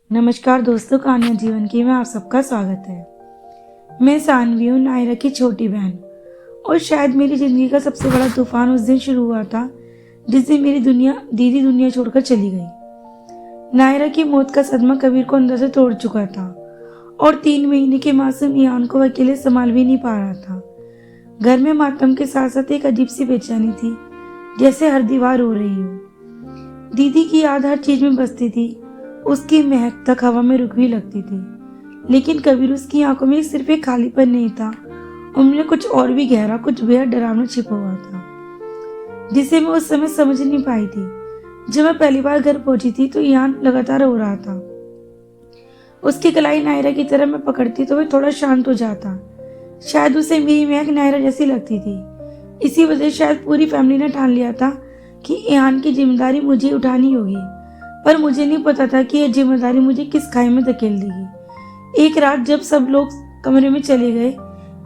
नमस्कार दोस्तों, कहानियाँ जीवन की में आप सबका स्वागत है। मैं सानवी हूँ, नायरा की छोटी बहन। और शायद मेरी ज़िंदगी का सबसे बड़ा तूफान उस दिन शुरू हुआ था जिस दिन मेरी दीदी दुनिया छोड़कर चली गई। नायरा की मौत का सदमा कबीर को अंदर से तोड़ चुका था और 3 महीने के मासूम ईयान को अकेले संभाल भी नहीं पा रहा था। घर में मातम के साथ साथ एक अजीब सी बेचैनी थी, जैसे हर दीवार रो रही हो। दीदी की याद हर चीज में बसती थी, उसकी महक तक हवा में रुक भी लगती थी। लेकिन कबीर उसकी आंखों में सिर्फ एक खालीपन नहीं था, उनमें कुछ और भी गहरा, कुछ बेहद डरावना छिपा हुआ था, जिसे मैं उस समय समझ नहीं पाई थी। जब मैं पहली बार घर पहुंची थी तो ईयान लगातार रो रहा था। उसकी कलाई नायरा की तरह मैं पकड़ती तो वह थोड़ा शांत हो जाता। शायद उसे मेरी महक नायरा जैसी लगती थी। इसी वजह से शायद पूरी फैमिली ने ठान लिया था कि ईयान की जिम्मेदारी मुझे उठानी होगी। पर मुझे नहीं पता था कि यह जिम्मेदारी मुझे किस खाई में धकेल देगी। एक रात जब सब लोग कमरे में चले गए,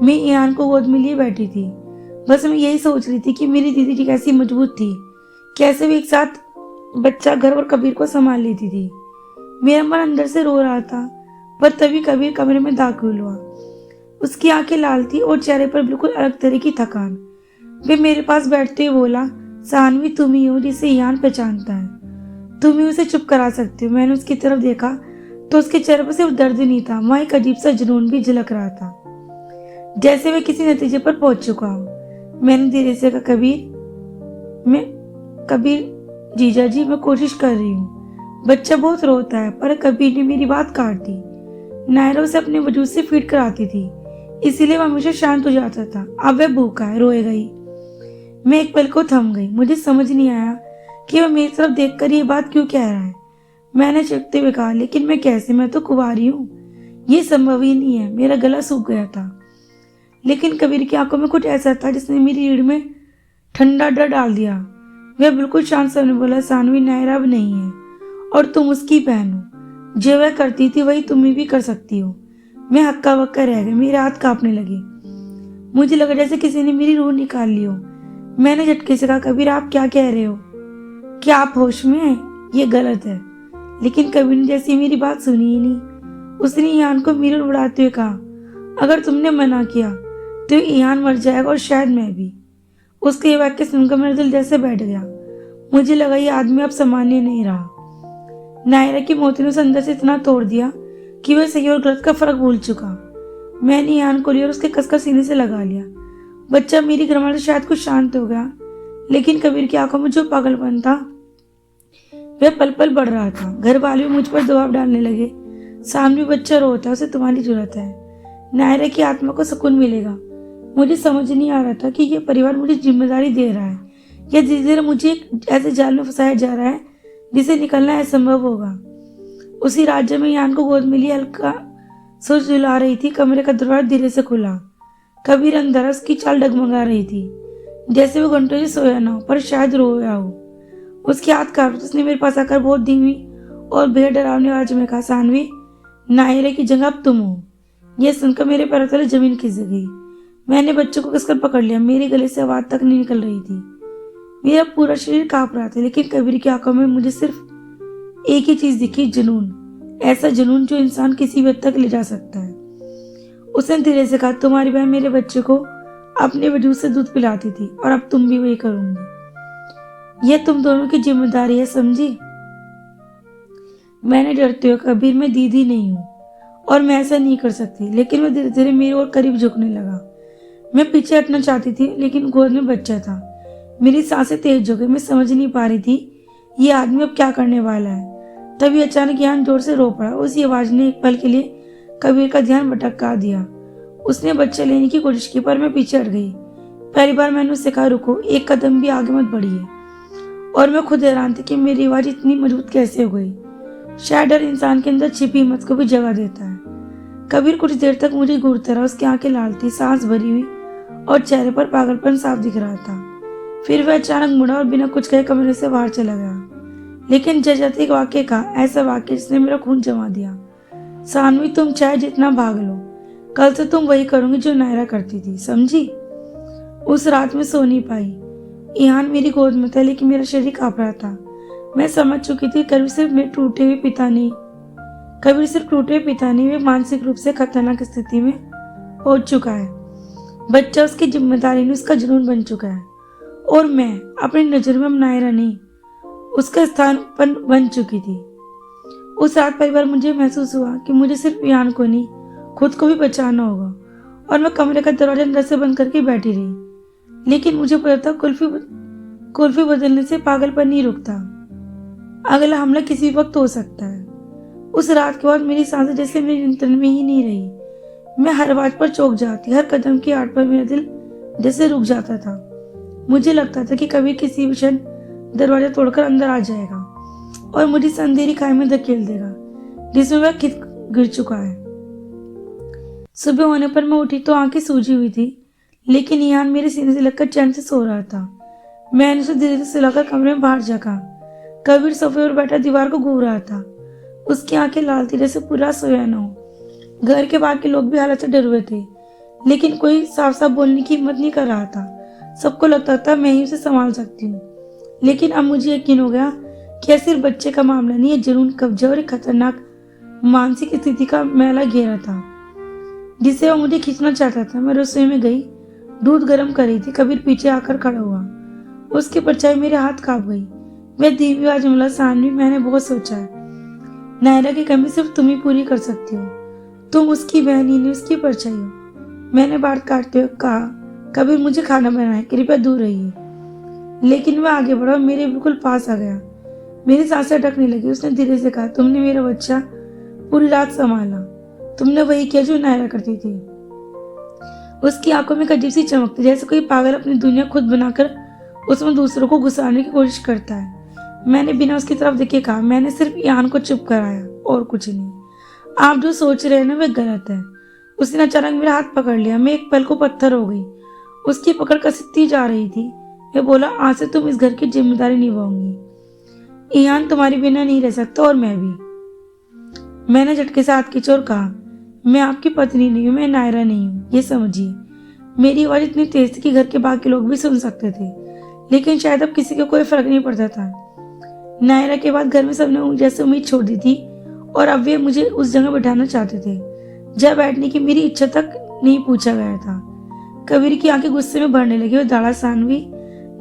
मैं ईयान को गोद में लिए बैठी थी। बस मैं यही सोच रही थी कि मेरी दीदी कैसी मजबूत थी, कैसे भी एक साथ बच्चा, घर और कबीर को संभाल लेती थी। मेरा मन अंदर से रो रहा था, पर तभी कबीर कमरे में दाखिल हुआ। उसकी आंखें लाल थी और चेहरे पर बिल्कुल अलग तरह की थकान। वे मेरे पास बैठते हुए बोला, सानवी, तुम ही हो जिसे ईयान पहचानता है, तुम ही उसे चुप करा सकते हो। मैंने उसकी तरफ देखा तो उसके चेहरे पर सिर्फ दर्द नहीं था, वहां एक अजीब सा जुनून भी झलक रहा था, जैसे वह किसी नतीजे पर पहुंच चुका हो। मैंने धीरे से कहा, कबीर जीजा जी, मैं कोशिश कर रही हूँ। बच्चा बहुत रोता है। पर कबीर ने मेरी बात काट दी। नायरा उसे अपने वजूद से फीड कराती थी, इसीलिए वह हमेशा शांत हो जाता था। अब वह भूखा है, रोएगा ही। मैं एक पल को थम गई। मुझे समझ नहीं आया कि वह मेरी तरफ देखकर ये बात क्यों कह रहा है। मैंने चकते हुए कहा, लेकिन मैं कैसे, मैं तो कुंवारी हूँ, ये संभव ही नहीं है। मेरा गला सूख गया था। लेकिन कबीर की आंखों में कुछ ऐसा था जिसने मेरी रीढ़ में ठंडा डर डाल दिया। वह बिल्कुल शांत स्वर में बोला, सानवी, नायरा अब नहीं है और तुम उसकी बहन हो। जो वह करती थी वही तुम भी कर सकती हो। मैं हक्का बक्का रह गई, मेरे हाथ कांपने लगे। मुझे लगा जैसे किसी ने मेरी रूह निकाल ली हो। मैंने झटके से कहा, कबीर, आप क्या कह रहे हो? क्या आप होश में हैं? ये गलत है। लेकिन कबीर ने जैसी मेरी बात सुनी ही नहीं। उसने ईयान को मेरे ओर बढ़ाते हुए कहा, अगर तुमने मना किया तो ईयान मर जाएगा और शायद मैं भी। उसके ये वाक्य सुनकर मेरा दिल जैसे बैठ गया। मुझे लगा ये आदमी अब सामान्य नहीं रहा। नायरा की मौत ने उसे अंदर से इतना तोड़ दिया कि वह सही और गलत का फर्क भूल चुका। मैंने ईयान को लिया और उसके कसकर सीने से लगा लिया। बच्चा मेरी गर्माहट से शायद कुछ शांत हो गया, लेकिन कबीर की आंखों में जो पागलपन था वह पल पल बढ़ रहा था। घर वाले मुझ पर दबाव डालने लगे। सामने बच्चा रोता है, उसे तुम्हारी जरूरत है। नायरा की आत्मा को सुकून मिलेगा। मुझे समझ नहीं आ रहा था कि यह परिवार मुझे जिम्मेदारी दे रहा है या धीरे धीरे मुझे एक ऐसे जाल में फंसाया जा रहा है जिसे निकलना असंभव होगा। उसी रात जब मैं ईयान को गोद में लिए हल्का सोच झुला रही थी, कमरे का दरवाजा धीरे से खुला। कबीर अंदर, उसकी चाल डगमगा रही थी, जैसे वो घंटों से सोया ना हो, पर शायद रोया हो। उसके हाथ कांप, उसने मेरे पास आकर बहुत धीमी और बेहद डरावनी आवाज में कहा, सानवी, नायरा की जगह अब तुम हो। यह सुनकर मेरे पैरों तले जमीन खिसक गई। मैंने बच्चों को कसकर पकड़ लिया। मेरे गले से आवाज तक नहीं निकल रही थी। मेरा पूरा शरीर कांप रहा था। लेकिन कबीर की आंखों में मुझे सिर्फ एक ही चीज दिखी, जुनून। ऐसा जुनून जो इंसान किसी भी हद तक ले जा सकता है। उसने धीरे से कहा, तुम्हारी बहन मेरे बच्चे को अपने वजूद से दूध पिलाती थी और अब तुम भी वही करोगी। यह तुम दोनों की जिम्मेदारी है, समझी? मैंने डरते हुए, कबीर, मैं दीदी नहीं हूँ और मैं ऐसा नहीं कर सकती। लेकिन वह धीरे धीरे मेरे और करीब झुकने लगा। मैं पीछे हटना चाहती थी, लेकिन गोद में बच्चा था। मेरी सांसें तेज हो गई। मैं समझ नहीं पा रही थी ये आदमी अब क्या करने वाला है। तभी अचानक ईयान जोर से रो पड़ा। उसी आवाज ने एक पल के लिए कबीर का ध्यान भटका दिया। उसने बच्चा लेने की कोशिश की, पर मैं पीछे हट गई। पहली बार मैंने उससे कहा, रुको, एक कदम भी आगे मत बढ़िए। और मैं खुद हैरान थी कि मेरी आवाज इतनी मजबूत कैसे हो गई। शायद डर इंसान के अंदर छिपी हिम्मत को भी जगह देता है। कबीर कुछ देर तक मुझे घूरता रहा। उसकी आंखें लाल थी, सांस भरी हुई और चेहरे पर पागलपन साफ दिख रहा था। फिर वह अचानक मुड़ा और बिना कुछ कहे कमरे से बाहर चला गया। लेकिन जजाते एक वाक्य कहा, ऐसा वाक्य जिसने मेरा खून जमा दिया, सानवी, तुम चाहे जितना भाग लो, कल से तुम वही करोगी जो नायरा करती थी, समझी? उस रात में सो नहीं पाई। ईयान मेरी गोद में था, लेकिन मेरा शरीर कांप रहा था। मैं समझ चुकी थी कभी सिर्फ मेरे टूटे हुए पिता नहीं, कबीर सिर्फ टूटे पिता नहीं, वे मानसिक रूप से खतरनाक स्थिति में पहुंच चुका है। बच्चा उसकी जिम्मेदारी नहीं, उसका जुनून बन चुका है। और मैं अपनी नज़र में नायरा नहीं, उसका स्थान पर बन चुकी थी। उस रात परिवार मुझे महसूस हुआ कि मुझे सिर्फ ईयान को नहीं, खुद को भी बचाना होगा। और मैं कमरे का दरवाजा अंदर से बंद करके बैठी रही। लेकिन मुझे पता था कुल्फी बदलने से पागलपन नहीं रुकता। अगला हमला किसी वक्त हो सकता है। उस रात के बाद मेरी सांसें जैसे मेरे नियंत्रण में ही नहीं रही। मैं हर आवाज पर चौंक जाती, हर कदम की आड़ पर मेरा दिल जैसे रुक जाता था। मुझे लगता था कि कभी किसी क्षण दरवाजा तोड़कर अंदर आ जाएगा और मुझे इस अंधेरी खाई में धकेल देगा जिसमें वह गिर चुका है। सुबह होने पर मैं उठी तो आंखें सूजी हुई थी, लेकिन ईयान मेरे सीने से लगकर चैन से सो रहा था। मैंने उसे धीरे से सुलाकर कमरे में बाहर झाँका। कबीर सोफे पर बैठा दीवार को घूर रहा था। उसकी आंखें लाल थी, जैसे पूरा सोया न हो। घर के बाकी लोग भी हालत से डरे हुए थे, लेकिन कोई साफ साफ बोलने की हिम्मत नहीं कर रहा था। सबको लगता था मैं ही उसे संभाल सकती हूँ। लेकिन अब मुझे यकीन हो गया कि यह सिर्फ बच्चे का मामला नहीं है, जुनून, कब्जा और एक खतरनाक मानसिक स्थिति का मैला घेरा था जिसे वह मुझे खींचना चाहता था। मैं रसोई में गई, दूध गर्म कर रही थी। कबीर पीछे आकर खड़ा हुआ। उसकी परछाई मेरे हाथ कांप गई। मैं धीमी आवाज में बोला, सानवी, मैंने बहुत सोचा है। नायरा की कमी सिर्फ तुम ही पूरी कर सकती हो। तुम उसकी बहन ही नहीं, उसकी परछाई हो। मैंने बात काटते हुए कहा, कबीर, मुझे खाना बनाना है, कृपया दूर रहिए। लेकिन वह आगे बढ़ा और मेरे बिल्कुल पास आ गया। मेरी सांसें अटकने लगी। उसने धीरे से कहा, तुमने मेरा बच्चा पूरी रात संभाला। तुमने वही किया जो नायरा करती थी। उसकी आंखों में एक अजीब सी चमक थी, जैसे कोई पागल अपनी दुनिया खुद बनाकर उसमें दूसरों को घुसाने की कोशिश करता है। मैंने बिना उसकी तरफ देखे कहा, मैंने सिर्फ ईयान को चुप कराया और कुछ नहीं। आप जो सोच रहे हैं ना, वह गलत है। उसने अचानक मेरा हाथ पकड़ लिया। मैं एक पल को पत्थर हो गई। उसकी पकड़ कसती जा रही थी। वह बोला, आज से तुम इस घर की जिम्मेदारी निभाओगी। ईयान तुम्हारी बिना नहीं रह सकता और मैं भी। मैंने झटके से हाथ खींचा और कहा, मैं आपकी पत्नी नहीं हूँ, मैं नायरा नहीं हूँ, ये समझिए। मेरी आवाज इतनी तेज थी कि घर के बाकी लोग भी सुन सकते थे, लेकिन शायद अब किसी को कोई फर्क नहीं पड़ता था। नायरा के बाद घर में सबने जैसे उम्मीद छोड़ दी थी और अब वे मुझे उस जगह बैठाना चाहते थे जहाँ बैठने की मेरी इच्छा तक नहीं पूछा गया था। कबीर की आंखें गुस्से में भरने लगी। वो दाड़ा, सानवी,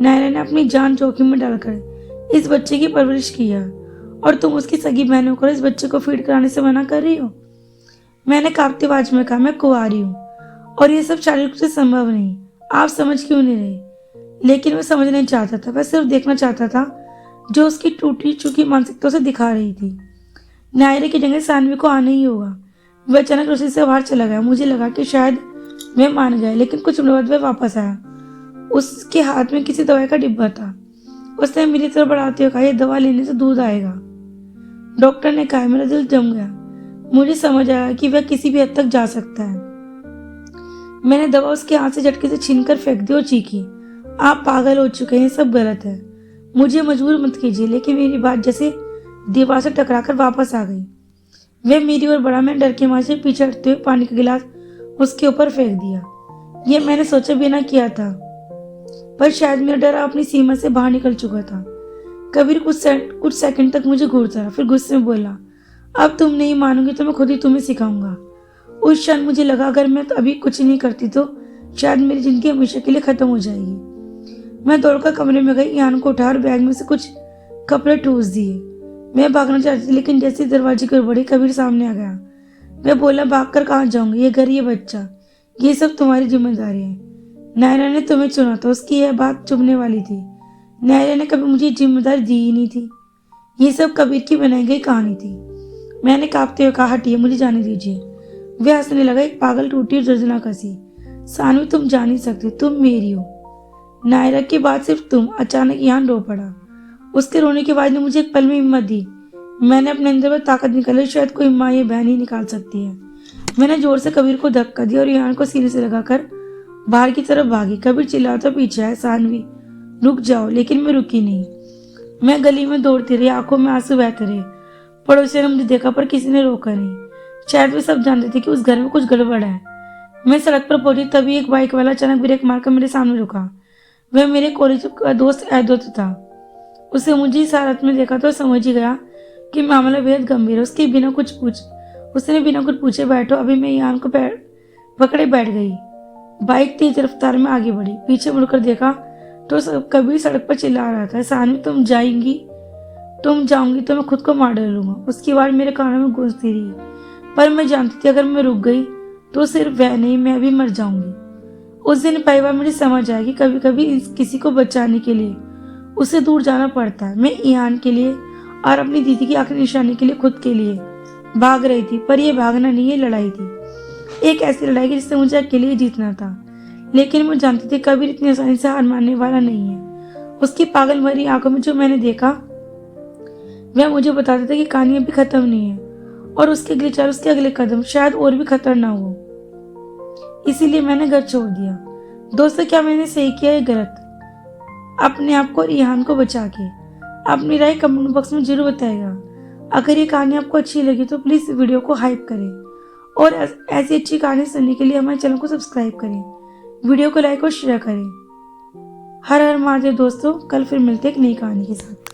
नायरा ने अपनी जान जोखिम में डालकर इस बच्चे की परवरिश की है और तुम उसकी सगी बहन होकर इस बच्चे को फीड कराने से मना कर रही हो। मैंने कांपती आवाज में कहा, मैं कुंवारी हूँ और ये सब शारीरिक रूप से संभव नहीं। आप समझ क्यों नहीं रहे? लेकिन मैं समझ नहीं चाहता था। मैं सिर्फ देखना चाहता था जो उसकी टूटी चुकी मानसिकता से दिखा रही थी। नायरे की जगह सानवी को आना ही होगा। वह अचानक रसोई से बाहर चला गया। मुझे लगा कि शायद वह मान गया, लेकिन कुछ मिनट बाद वह वापस आया। उसके हाथ में किसी दवाई का डिब्बा था। उसने मेरी तरफ बढ़ाते हुए कहा, यह दवा लेने से दूध आएगा। डॉक्टर ने कहा। मेरा दिल जम गया। मुझे समझ आया कि वह किसी भी हद तक जा सकता है। मैंने दवा उसके हाथ से झटके से छीनकर फेंक दी और चीखी, आप पागल हो चुके हैं, सब गलत है। मुझे मजबूर मत कीजिए। लेकिन मेरी बात जैसे दीवार से टकराकर वापस आ गई। वह मेरी ओर बढ़ा। मैं डर के मारे से पीछे हटते हुए पानी का गिलास उसके ऊपर फेंक दिया। यह मैंने सोचा भी ना किया था, पर शायद मेरा डर अपनी सीमा से बाहर निकल चुका था। कबीर कुछ सेकंड तक मुझे घूरता रहा, फिर गुस्से में बोला, अब तुम नहीं मानोगी तो मैं खुद ही तुम्हें सिखाऊंगा। उस क्षण मुझे लगा अगर मैं अभी कुछ नहीं करती तो शायद मेरी जिंदगी हमेशा के लिए खत्म हो जाएगी। मैं दौड़कर कमरे में गई, ईयान को उठा और बैग में से कुछ कपड़े ठूस दिए। मैं भागना चाहती थी, लेकिन जैसे दरवाजे की ओर बढ़ी कबीर सामने आ गया। मैं बोला, भागकर कहाँ जाऊंगी? ये घर, ये बच्चा, ये सब तुम्हारी जिम्मेदारी है। नायरा ने तुम्हें चुना था। उसकी यह बात चुभने वाली थी। नायरा ने कभी मुझे जिम्मेदारी दी ही नहीं थी। ये सब कबीर की बनाई गई कहानी थी। मैंने कांपते हुए कहा, हटिए, मुझे जाने दीजिए। वह हंसने लगा, एक पागल टूटी और दर्दनाक हंसी। सानवी, तुम जा नहीं सकती, तुम मेरी हो। नायरा की बात सिर्फ तुम। अचानक ईयान रो पड़ा। उसके रोने की आवाज ने मुझे एक पल में हिम्मत दी। मैंने अपने अंदर में ताकत निकाली, शायद कोई माँ या बहन ही निकाल सकती है। मैंने जोर से कबीर को धक्का दिया और ईयान को सीने से लगाकर बाहर की तरफ भागी। कबीर चिल्लाता पीछे आया, सानवी रुक जाओ। लेकिन मैं रुकी नहीं। मैं गली में दौड़ती रही, आंखों में आंसू बहते रहे। पड़ोसियों ने मुझे देखा, पर किसी ने रोका नहीं। शायद वे सब जानते थे कि उस घर में कुछ गड़बड़ है। मैं सड़क पर पहुंची, तभी एक बाइक वाला अचानक ब्रेक मारकर मेरे सामने रुका। वह मेरे कॉलेज का दोस्त अद्वैत था। उसे मुझे इस हालत में देखा तो समझ ही गया कि मामला बेहद गंभीर है। उसके बिना कुछ पूछ उसने बिना कुछ पूछे बैठो अभी मैं ईहान को पकड़े बैठ गई। बाइक तेज रफ्तार में आगे बढ़ी। पीछे मुड़कर देखा तो कबीर सड़क पर चिल्ला रहा था, सानवी तुम जाऊंगी तो मैं खुद को मार डालूंगा। उसकी आवाज मेरे कानों में गूंजती रही, पर मैं जानती थी अगर मैं रुक गई तो सिर्फ वह नहीं, मैं भी मर जाऊंगी। उस दिन पहली बार मुझे समझ आया कि कभी कभी किसी को बचाने के लिए उससे दूर जाना पड़ता है। मैं ईहान के लिए और अपनी दीदी की आखिरी निशानी के लिए खुद के लिए भाग रही थी, पर यह भागना नहीं, ये लड़ाई थी। एक ऐसी लड़ाई की जिससे मुझे अकेले ही जीतना था। लेकिन मैं जानती थी कबीर इतनी आसानी से हार मानने वाला नहीं है। उसकी पागल भरी आंखों में जो मैंने देखा वह मुझे बताता था कि कहानी अभी खत्म नहीं है और उसके अगले चार, उसके अगले कदम शायद और भी खतरनाक हो। इसीलिए मैंने घर छोड़ दिया। दोस्तों, क्या मैंने सही किया या गलत? अपने आप को और ईहान को बचा के अपनी राय कमेंट बॉक्स में जरूर बताएगा। अगर ये कहानी आपको अच्छी लगी तो प्लीज वीडियो को हाइप करें और ऐसी अच्छी कहानी सुनने के लिए हमारे चैनल को सब्सक्राइब करें। वीडियो को लाइक और शेयर करें। हर हर महादेव दोस्तों, कल फिर मिलते हैं एक नई कहानी के साथ।